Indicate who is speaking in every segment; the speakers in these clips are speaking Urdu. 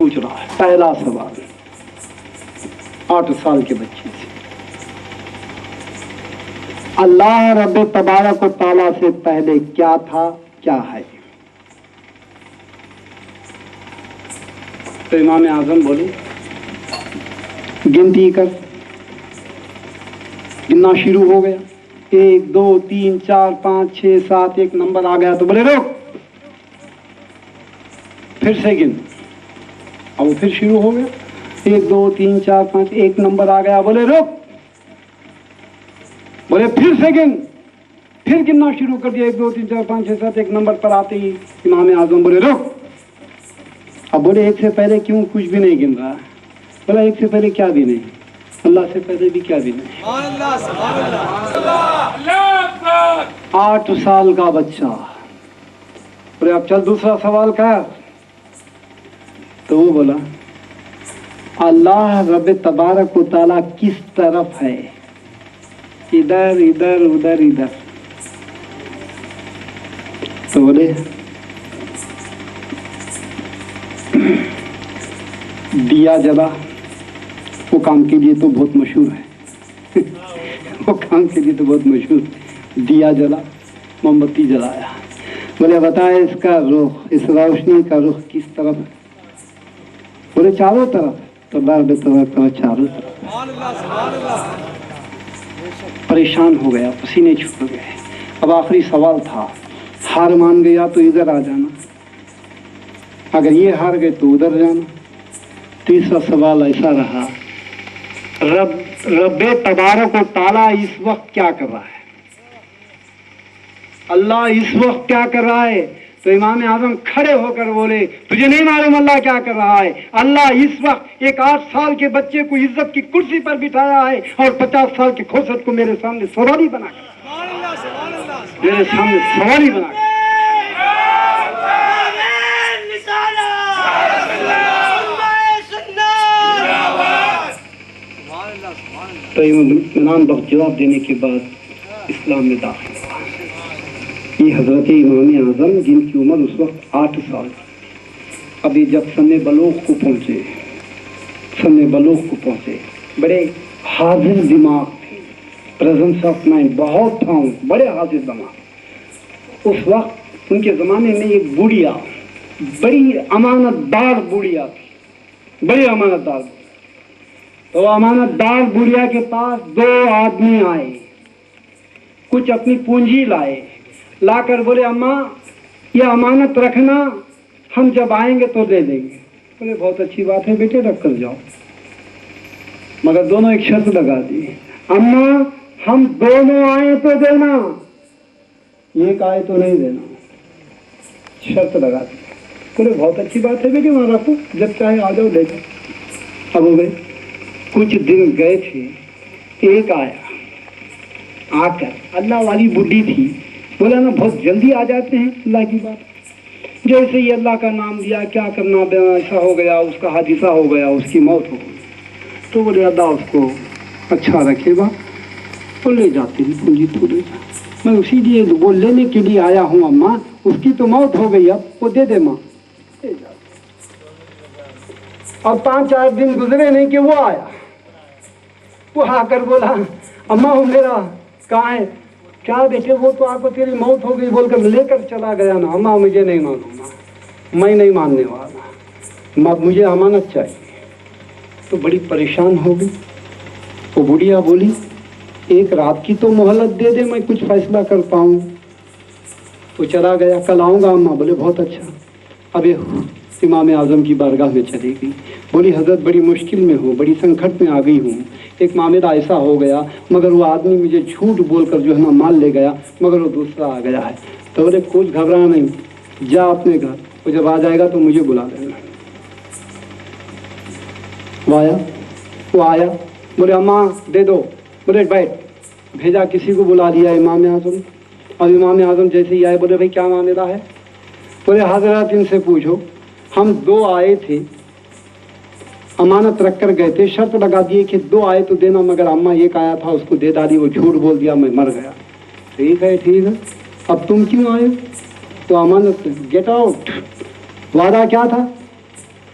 Speaker 1: پوچھ رہا ہے پہلا سوال 8 سال کے بچے سے، اللہ رب تبارک و تعالیٰ سے پہلے کیا تھا کیا ہے؟ تو امام اعظم بولے گنتی کر، گننا شروع ہو گیا، 1 2 3 4 5 6 7 ایک نمبر آ گیا تو بولے روک، پھر سے گن، اب وہ پھر شروع ہو گیا، 1 2 3 4 5 ایک نمبر آ گیا، بولے روک، بولے پھر سے گن، پھر گننا شروع کر دیا، 1 2 3 4 5 6 7 ایک نمبر پر آتے ہی امام اعظم بولے روک، اب بولے ایک سے پہلے کیوں کچھ بھی نہیں گن رہا؟ بولا ایک سے پہلے کیا بھی نہیں، اللہ سے پہلے بھی کیا بھی نہیں۔ 8 سال کا بچہ بولے اب چل دوسرا سوال کر، تو وہ بولا اللہ رب تبارک و تعالیٰ کس طرف ہے؟ ادھر ادھر ادھر ادھر، تو بولے دیا جلا، وہ کام کے لیے تو بہت مشہور ہے وہ کام کے لیے تو بہت مشہور، دیا جلا، موم بتی جلایا، بولے بتائے اس کا رخ، اس روشنی کا رخ کس طرف ہے؟ بولے چاروں طرف، تو اللہ چاروں طرف۔ پریشان ہو گیا، پسینے چھوٹ گئے، اب آخری سوال تھا، ہار مان گیا تو ادھر آ جانا، اگر یہ ہار گئے تو ادھر جانا۔ تیسرا سوال ایسا رہا، رب تبارک و تعالیٰ اس وقت کیا کر رہا ہے؟ اللہ اس وقت کیا کر رہا ہے؟ تو امام اعظم کھڑے ہو کر بولے تجھے نہیں معلوم اللہ کیا کر رہا ہے؟ اللہ اس وقت ایک 8 سال کے بچے کو عزت کی کرسی پر بٹھایا ہے اور 50 سال کی کھوسٹ کو میرے سامنے سواری بنا کر، میرے سامنے سواری بنا کر۔ تو امام بخت جواب دینے کے بعد اسلام میں داخل ہوا۔ یہ حضرت امام اعظم جن کی عمر اس وقت 8 سال تھی، ابھی جب سن بلوغ کو پہنچے بڑے حاضر دماغ تھے، پریزنس آف مائنڈ بہت تھا، بڑے حاضر دماغ۔ اس وقت ان کے زمانے میں ایک بوڑھیا، بڑی امانت دار بوڑھیا تھی، بڑی امانت دار۔ تو امانت دار بوڑھیا کے پاس 2 آدمی آئے، کچھ اپنی پونجی لائے، لا کر بولے اماں یہ امانت رکھنا، ہم جب آئیں گے تو دے دیں گے۔ بولے بہت اچھی بات ہے بیٹے، رکھ کر جاؤ، مگر دونوں ایک شرط لگا دی، اماں ہم دونوں آئیں تو دینا، ایک آئے تو نہیں دینا، شرط لگا دی۔ بولے بہت اچھی بات ہے بیٹے، وہاں رکھو، جب چاہے آ جاؤ لے جاؤ۔ اب ہو گئے کچھ دن گئے تھے، ایک آیا، آ کر اللہ والی بڈھی تھی، بولا نا بہت جلدی آ جاتے ہیں اللہ کی بات، جیسے ہی اللہ کا نام لیا کیا کرنا، ایسا ہو گیا، اس کا حادثہ ہو گیا، اس کی موت ہو گئی، تو بولے اللہ اس کو اچھا رکھے گا، تو لے جاتے ہیں پونجی، تو لے جا، میں اسی لیے وہ لینے کے لیے آیا ہوں اماں، اس کی تو موت ہو گئی، اب وہ دے دے ماں، لے جا۔ اب 5-4 دن گزرے نہیں کہ وہ آیا، وہ آ کر بولا اماں وہ میرا کہاں ہے؟ کیا بیٹے وہ تو آپ کو تیری موت ہو گئی بول کر لے کر چلا گیا نا۔ اماں مجھے نہیں معلوم، میں نہیں ماننے والا، مجھے امانت چاہیے۔ تو بڑی پریشان ہو گئی، وہ بڑھیا بولی 1 رات کی تو مہلت دے دے، میں کچھ فیصلہ کر پاؤں۔ وہ چلا گیا، کل آؤں گا اماں، بولے بہت اچھا۔ اب امام اعظم کی بارگاہ میں چلی گئی، بولی حضرت بڑی مشکل میں ہوں، بڑی سنکٹ میں آ گئی ہوں، ایک معاملہ ایسا ہو گیا، مگر وہ آدمی مجھے جھوٹ بول کر جو ہے نا مال لے گیا، مگر وہ دوسرا آ گیا ہے۔ تو بولے کچھ گھبرا نہیں، جا اپنے گھر، وہ جب آ جائے گا تو مجھے بلا لینا۔ وہ آیا، بولے اماں دے دو، بولے بیٹھ، بھیجا کسی کو بلا لیا امام اعظم، اور امام اعظم جیسے ہی آئے بولے بھائی کیا معاملہ ہے؟ بولے حضرات ان سے پوچھو، ہم 2 آئے تھے، امانت رکھ کر گئے تھے، شرط لگا دیے کہ 2 آئے تو دینا، مگر اماں ایک آیا تھا اس کو دے ڈالی، وہ جھوٹ بول دیا، میں مر گیا۔ ٹھیک ہے اب تم کیوں آئے؟ تو امانت گیٹ آؤٹ، وعدہ کیا تھا؟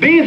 Speaker 1: 20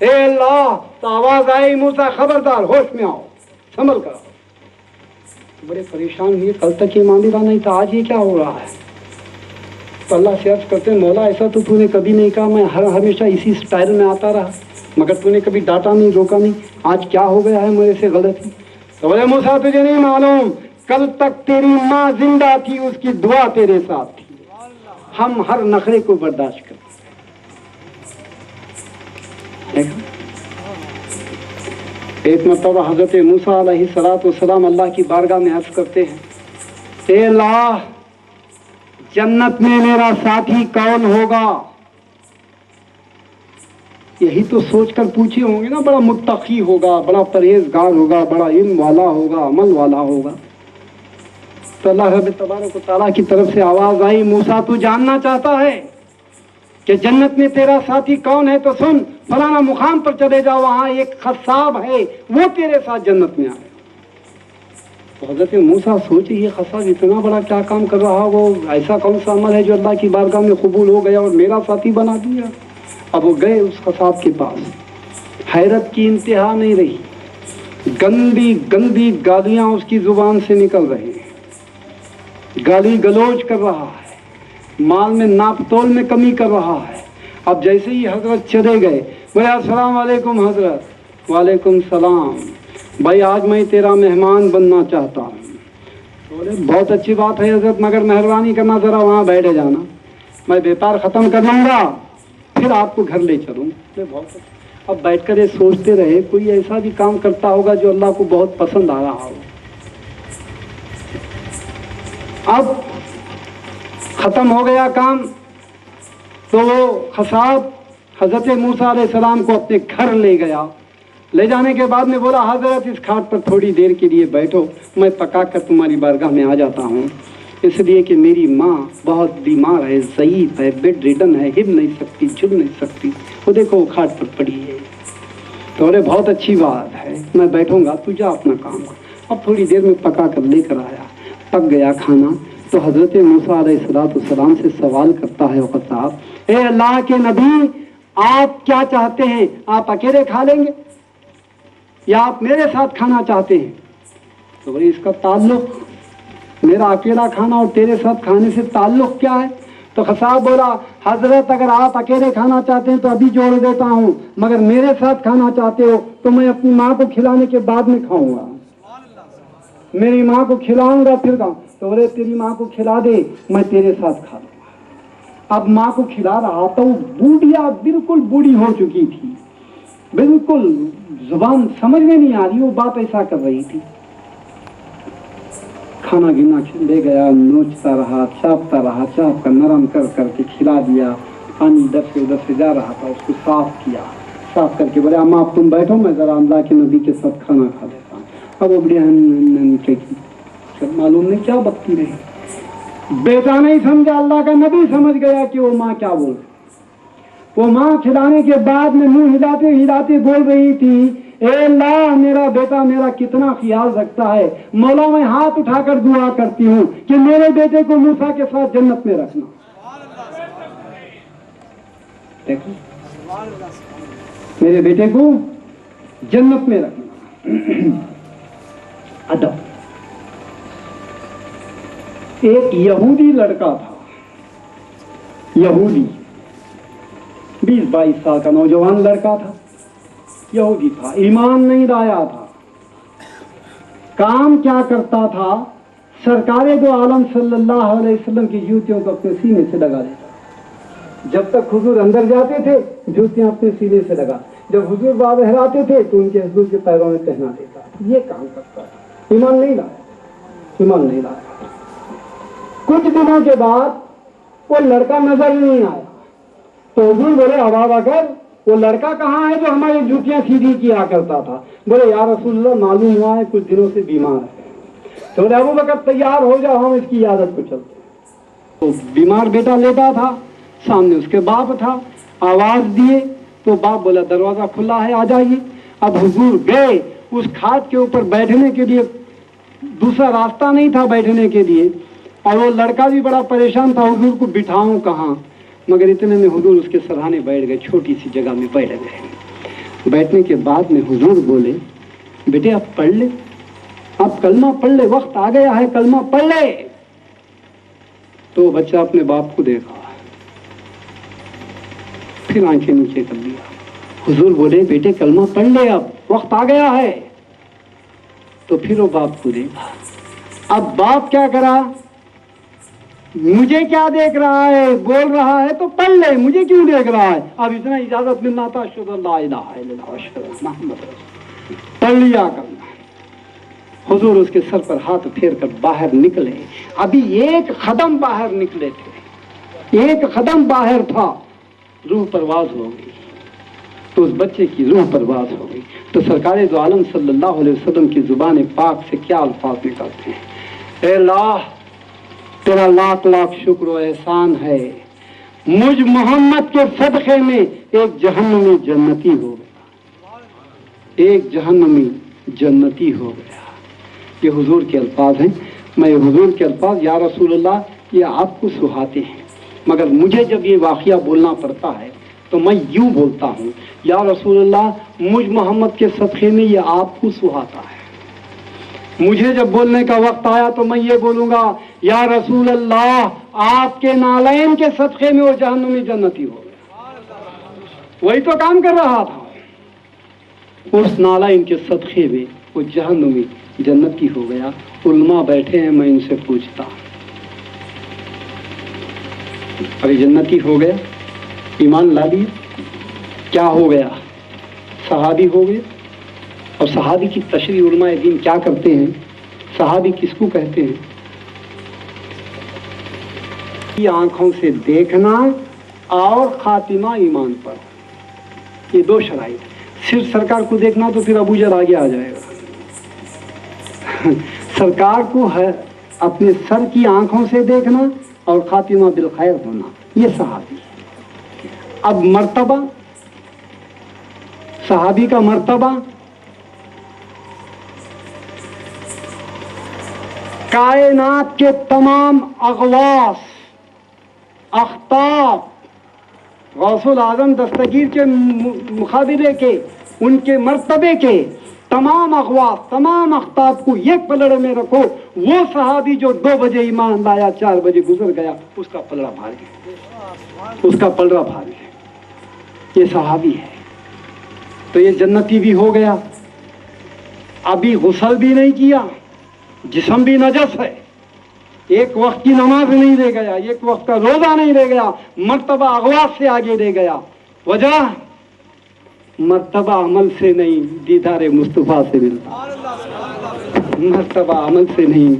Speaker 1: اے اللہ، تو آواز آئی موسیٰ خبردار ہوش میں آؤ، سنبھل کر آؤ۔ بڑے پریشان ہوئے، کل تک یہ مان رہا نہیں تھا، آج یہ کیا ہو رہا ہے؟ تو اللہ سے عرض کرتے ہیں مولا ایسا تو نے کبھی نہیں کہا، میں ہمیشہ اسی سٹائل میں آتا رہا، مگر تو نے کبھی ڈانٹا نہیں، روکا نہیں، آج کیا ہو گیا ہے میرے سے غلطی؟ تو بولے موسیٰ تجھے نہیں معلوم، کل تک تیری ماں زندہ تھی، اس کی دعا تیرے ساتھ تھی، ہم ہر نخرے کو برداشت کرتے۔ ایک مرتبہ حضرت موسیٰ علیہ السلام اللہ کی بارگاہ میں عرض کرتے ہیں، اے اللہ، جنت میں میرا ساتھی کون ہوگا؟ یہی تو سوچ کر پوچھے ہوں گے نا، بڑا متقی ہوگا، بڑا پرہیزگار ہوگا، بڑا علم والا ہوگا، عمل والا ہوگا۔ تو اللہ رب تبارک و تعالیٰ کی طرف سے آواز آئی، موسیٰ تو جاننا چاہتا ہے کہ جنت میں تیرا ساتھی کون ہے تو سن، فلانا مقام پر چلے جا، وہاں ایک قصاب ہے، وہ تیرے ساتھ جنت میں آئے۔ تو حضرت موسیٰ سوچے یہ قصاب اتنا بڑا کیا کام کر رہا، وہ ایسا کون سا عمل ہے جو اللہ کی بارگاہ میں قبول ہو گیا اور میرا ساتھی بنا دیا؟ اب وہ گئے اس قصاب کے پاس، حیرت کی انتہا نہیں رہی، گندی گندی گالیاں اس کی زبان سے نکل رہی ہیں، گالی گلوچ کر رہا ہے، مال میں ناپ تول میں کمی کر رہا ہے۔ اب جیسے ہی حضرت چلے گئے، بولے السلام علیکم حضرت۔ وعلیکم السلام، بھائی آج میں تیرا مہمان بننا چاہتا ہوں۔ بولے بہت اچھی بات ہے حضرت، مگر مہربانی کرنا ذرا وہاں بیٹھ جانا، میں بیپار ختم کر لوں گا پھر آپ کو گھر لے چلوں۔ بہت اب بیٹھ کر یہ سوچتے رہے کوئی ایسا بھی کام کرتا ہوگا جو اللہ کو بہت پسند آ رہا ہو۔ اب ختم ہو گیا کام تو وہ قصاب حضرت موسیٰ علیہ السلام کو اپنے گھر لے گیا۔ لے جانے کے بعد میں بولا حضرت اس کھاٹ پر تھوڑی دیر کے لیے بیٹھو، میں پکا کر تمہاری بارگاہ میں آ جاتا ہوں، اس لیے کہ میری ماں بہت بیمار ہے، ضعیف ہے، بیڈ ریڈن ہے، ہل نہیں سکتی، جھل نہیں سکتی، وہ دیکھو وہ کھاٹ پر پڑی ہے۔ تو بولے بہت اچھی بات ہے، میں بیٹھوں گا، تو جا اپنا کام کر۔ اب تھوڑی دیر میں پکا کر لے کر آیا، پک گیا کھانا تو حضرت موسیٰ علیہ السلام سے سوال کرتا ہے قصاب، اے اللہ کے نبی، آپ کیا چاہتے ہیں؟ آپ اکیلے کھا لیں گے یا آپ میرے ساتھ کھانا چاہتے ہیں؟ تو بولے اس کا تعلق، میرا اکیلا کھانا اور تیرے ساتھ کھانے سے تعلق کیا ہے؟ تو قصاب بولا حضرت اگر آپ اکیلے کھانا چاہتے ہیں تو ابھی جوڑ دیتا ہوں، مگر میرے ساتھ کھانا چاہتے ہو تو میں اپنی ماں کو کھلانے کے بعد میں کھاؤں گا، میری ماں کو کھلاؤں گا پھر کھاؤں۔ تو بولے تیری ماں کو کھلا دے، میں تیرے ساتھ کھا لوں گا۔ اب ماں کو کھلا رہا تو بوڑھیا بالکل بوڑھی ہو چکی تھی، بالکل زبان سمجھ میں نہیں آ رہی، وہ بات ایسا کر رہی تھی۔ کھانا گنا لے گیا، نوچتا رہا، چاپتا رہا، چاپ کر نرم کر کر کے کھلا دیا، پانی ادھر سے جا رہا تھا، اس کو صاف کیا، صاف کر کے بولے اماں اب تم بیٹھو، میں ذرا اللہ کے نبی کے ساتھ کھانا کھا لیتا ہوں۔ اب وہ بڑی معلوم نہیں کیا بکتی رہی، بیٹا نہیں سمجھا، اللہ کا نبی سمجھ گیا کہ وہ ماں کیا بول رہی۔ وہ ماں کھلانے کے بعد میں منہ ہلاتے ہلاتے بول رہی تھی، اے اللہ میرا بیٹا میرا کتنا خیال رکھتا ہے، مولا میں ہاتھ اٹھا کر دعا کرتی ہوں کہ میرے بیٹے کو موسیٰ کے ساتھ جنت میں رکھنا۔ دیکھو میرے بیٹے کو جنت میں رکھنا۔ ادب۔ ایک یہودی لڑکا تھا، یہودی 20-22 سال کا نوجوان لڑکا تھا، یہودی تھا، ایمان نہیں لایا تھا۔ کام کیا کرتا تھا؟ سرکار دو عالم صلی اللہ علیہ وسلم کی جوتیوں کو اپنے سینے سے لگا دیتا تھا۔ جب تک حضور اندر جاتے تھے جوتیاں اپنے سینے سے لگا، جب حضور باہر آتے تھے تو ان کے حضور کے پیروں میں پہنا دیتا، یہ کام کرتا تھا۔ ایمان نہیں لایا، ایمان نہیں لایا۔ کچھ دنوں کے بعد وہ لڑکا نظر نہیں آیا تو حضور بولے ابا بکر وہ لڑکا کہاں ہے جو ہماری جوتیاں سیدھی کیا کرتا تھا؟ بولے یا رسول اللہ معلوم ہوا ہے کچھ دنوں سے بیمار ہے۔ تو بولے ابو بکر تیار ہو جاؤ، ہم اس کی عیادت کو چلتے ہیں۔ تو بیمار بیٹا لیتا تھا، سامنے اس کے باپ تھا، آواز دیے تو باپ بولا دروازہ کھلا ہے آ جائیے۔ اب حضور گئے اس کھاٹ کے اوپر بیٹھنے کے لیے، دوسرا راستہ نہیں تھا بیٹھنے کے لیے، اور وہ لڑکا بھی بڑا پریشان تھا حضور کو بٹھاؤں کہاں، مگر اتنے میں حضور اس کے سرہانے بیٹھ گئے، چھوٹی سی جگہ میں بیٹھ گئے۔ بیٹھنے کے بعد میں حضور بولے بیٹے اب پڑھ لے, اب کلمہ پڑھ لے, وقت آ گیا ہے کلمہ پڑھ لے. تو بچہ اپنے باپ کو دیکھا, پھر آنکھیں نیچے کر لیا. حضور بولے بیٹے کلمہ پڑھ لے, اب وقت آ گیا ہے. تو پھر وہ باپ کو دیکھا. اب باپ کیا کرا, مجھے کیا دیکھ رہا ہے, بول رہا ہے تو پڑھ لے, مجھے کیوں دیکھ رہا ہے. اب اتنا اجازت ملنا تھا, اشہد ان لا الہ الا اللہ واشہد ان محمد رسول اللہ, پڑھ لیا کرنا. حضور اس کے سر پر ہاتھ پھیر کر باہر نکلے. ابھی ایک قدم باہر نکلے تھے, ایک قدم باہر تھا, روح پرواز ہو گئی. تو اس بچے کی روح پرواز ہو گئی. تو سرکار دو عالم صلی اللہ علیہ وسلم کی زبان پاک سے کیا الفاظ نکلتے ہیں, اے اللہ تیرا لاکھ لاکھ شکر و احسان ہے, مجھ محمد کے صدقے میں ایک جہنمی جنتی ہو گیا, ایک جہنمی جنتی ہو گیا. یہ حضور کے الفاظ ہیں. میں حضور کے الفاظ یا رسول اللہ یہ آپ کو سہاتے ہیں, مگر مجھے جب یہ واقعہ بولنا پڑتا ہے تو میں یوں بولتا ہوں, یا رسول اللہ مجھ محمد کے صدقے میں یہ آپ کو سہاتا ہے. مجھے جب بولنے کا وقت آیا تو میں یہ بولوں گا, یا رسول اللہ آپ کے نالین کے صدقے میں وہ جہنمی جنتی ہو گیا. وہی تو کام کر رہا تھا, اس نالین کے صدقے میں وہ جہنمی جنتی ہو گیا. علماء بیٹھے ہیں, میں ان سے پوچھتا, ابھی جنتی ہو گیا, ایمان لا لیا, کیا ہو گیا, صحابی ہو گئے. اور صحابی کی تشریح علماء دین کیا کرتے ہیں, صحابی کس کو کہتے ہیں, آنکھوں سے دیکھنا اور خاتمہ ایمان پر, یہ دو شرائط. صرف سرکار کو دیکھنا تو پھر ابو جہل آگے آ جائے گا. سرکار کو ہے اپنے سر کی آنکھوں سے دیکھنا اور خاتمہ بالخیر ہونا, یہ صحابی. اب مرتبہ صحابی کا مرتبہ, کائنات کے تمام اغواص, اختاب, غوث الاعظم دستگیر کے مقابلے کے, ان کے مرتبے کے تمام اغواص, تمام اختاب کو ایک پلڑے میں رکھو. وہ صحابی جو 2 بجے ایمان لایا 4 بجے گزر گیا, اس کا پلڑا بھاری ہے, اس کا پلڑا بھاری ہے. یہ صحابی ہے. تو یہ جنتی بھی ہو گیا, ابھی غسل بھی نہیں کیا, جسم بھی نجس ہے, ایک وقت کی نماز نہیں رہ گیا, ایک وقت کا روزہ نہیں رہ گیا, مرتبہ اغواص سے آگے رہ گیا. وجہ مرتبہ عمل سے نہیں, دیدار مصطفیٰ سے ملتا. مرتبہ عمل سے نہیں,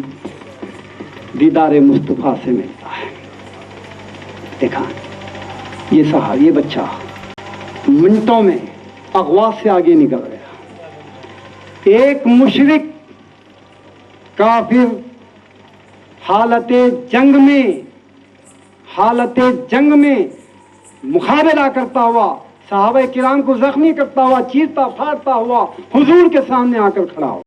Speaker 1: دیدار مصطفیٰ سے ملتا ہے. دیکھا یہ صاحب, یہ بچہ منٹوں میں اغواص سے آگے نکل گیا. ایک مشرک کافر حالت جنگ میں مقابلہ کرتا ہوا, صحابہ کرام کو زخمی کرتا ہوا, چیرتا پھاڑتا ہوا حضور کے سامنے آ کر کھڑا ہوا.